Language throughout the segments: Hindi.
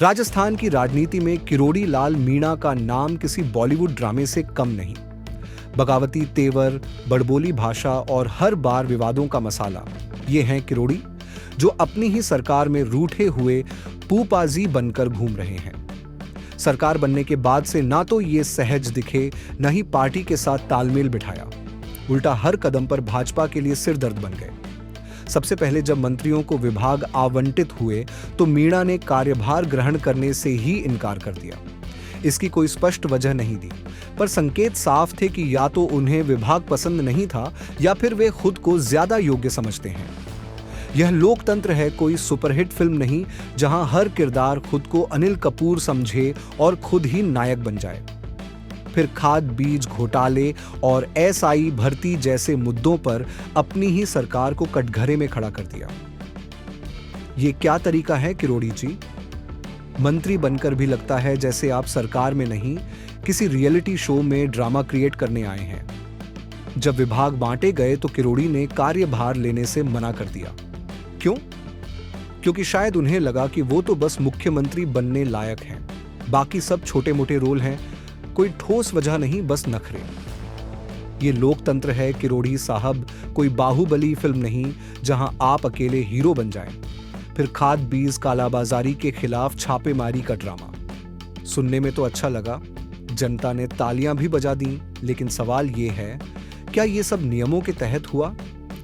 राजस्थान की राजनीति में किरोड़ी लाल मीणा का नाम किसी बॉलीवुड ड्रामे से कम नहीं। बगावती तेवर, बड़बोली भाषा और हर बार विवादों का मसाला, ये हैं किरोड़ी, जो अपनी ही सरकार में रूठे हुए पूपाजी बनकर घूम रहे हैं। सरकार बनने के बाद से ना तो ये सहज दिखे, न ही पार्टी के साथ तालमेल बिठाया। उल्टा हर कदम पर भाजपा के लिए सिरदर्द बन गए। सबसे पहले जब मंत्रियों को विभाग आवंटित हुए तो मीणा ने कार्यभार ग्रहण करने से ही इनकार कर दिया। इसकी कोई स्पष्ट वजह नहीं दी, पर संकेत साफ थे कि या तो उन्हें विभाग पसंद नहीं था या फिर वे खुद को ज्यादा योग्य समझते हैं। यह लोकतंत्र है, कोई सुपरहिट फिल्म नहीं जहां हर किरदार खुद को अनिल कपूर समझे और खुद ही नायक बन जाए। फिर खाद बीज घोटाले और एसआई भर्ती जैसे मुद्दों पर अपनी ही सरकार को कटघरे में खड़ा कर दिया। ये क्या तरीका है किरोड़ी जी? मंत्री बनकर भी लगता है जैसे आप सरकार में नहीं, किसी रियलिटी शो में ड्रामा क्रिएट करने आए हैं। जब विभाग बांटे गए तो किरोड़ी ने कार्यभार लेने से मना कर दिया। क्यों? क्योंकि शायद उन्हें लगा कि वो तो बस मुख्यमंत्री बनने लायक हैं, बाकी सब छोटे मोटे रोल हैं, कोई ठोस वजह नहीं, बस नखरे। ये लोकतंत्र है किरोड़ी साहब, कोई बाहुबली फिल्म नहीं जहां आप अकेले हीरो बन जाएं। फिर खाद बीज कालाबाजारी के खिलाफ छापेमारी का ड्रामा। सुनने में तो अच्छा लगा, जनता ने तालियां भी बजा दी, लेकिन सवाल ये है, क्या ये सब नियमों के तहत हुआ?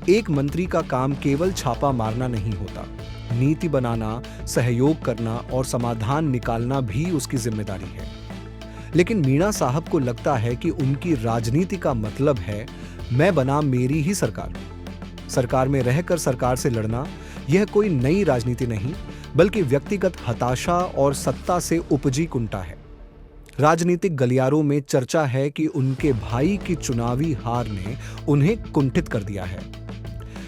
एक मंत्री का काम केवल छापा मारना नहीं होता, नीति बनाना, सहयोग करना और समाधान निकालना भी उसकी जिम्मेदारी है। लेकिन मीणा साहब को लगता है कि उनकी राजनीति का मतलब है मैं बना मेरी ही सरकार। सरकार में रहकर सरकार से लड़ना, यह कोई नई राजनीति नहीं, बल्कि व्यक्तिगत हताशा और सत्ता से उपजी कुंठा है। राजनीतिक गलियारों में चर्चा है कि उनके भाई की चुनावी हार ने उन्हें कुंठित कर दिया है।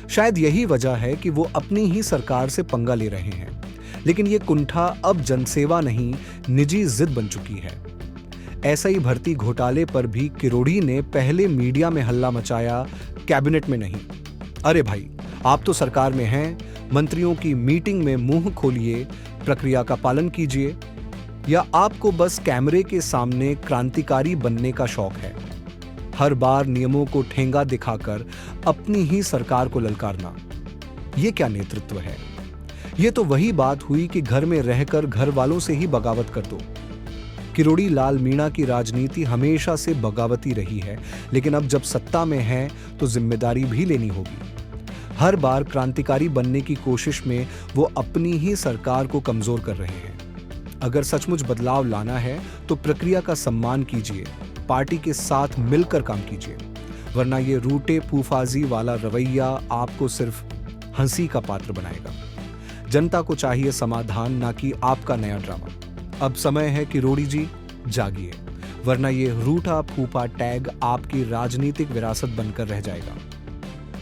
शायद यही वजह है कि वो अपनी ही सरकार से पंगा ले रहे हैं। लेकिन ये कुंठा अब जनसेवा नहीं, निजी जिद बन चुकी है। ऐसा ही भर्ती घोटाले पर भी किरोड़ी ने पहले मीडिया में हल्ला मचाया, कैबिनेट में नहीं। अरे भाई, आप तो सरकार में हैं, मंत्रियों की मीटिंग में मुंह खोलिए, प्रक्रिया का पालन कीजिए। या आपको बस कैमरे के सामने क्रांतिकारी बनने का शौक है? हर बार नियमों को ठेंगा दिखाकर अपनी ही सरकार को ललकारना, ये क्या नेतृत्व है? ये तो वही बात हुई कि घर में रहकर घर वालों से ही बगावत कर दो। किरोड़ी लाल मीणा की राजनीति हमेशा से बगावती रही है, लेकिन अब जब सत्ता में है तो जिम्मेदारी भी लेनी होगी। हर बार क्रांतिकारी बनने की कोशिश में वो अपनी ही सरकार को कमजोर कर रहे हैं। अगर सचमुच बदलाव लाना है तो प्रक्रिया का सम्मान कीजिए, पार्टी के साथ मिलकर काम कीजिए, वरना ये रूटे फूफाजी वाला रवैया आपको सिर्फ हंसी का पात्र बनाएगा। जनता को चाहिए समाधान, ना कि आपका नया ड्रामा। अब समय है किरोड़ी जी, जागिए, वरना ये रूठा फूफा टैग आपकी राजनीतिक विरासत बनकर रह जाएगा।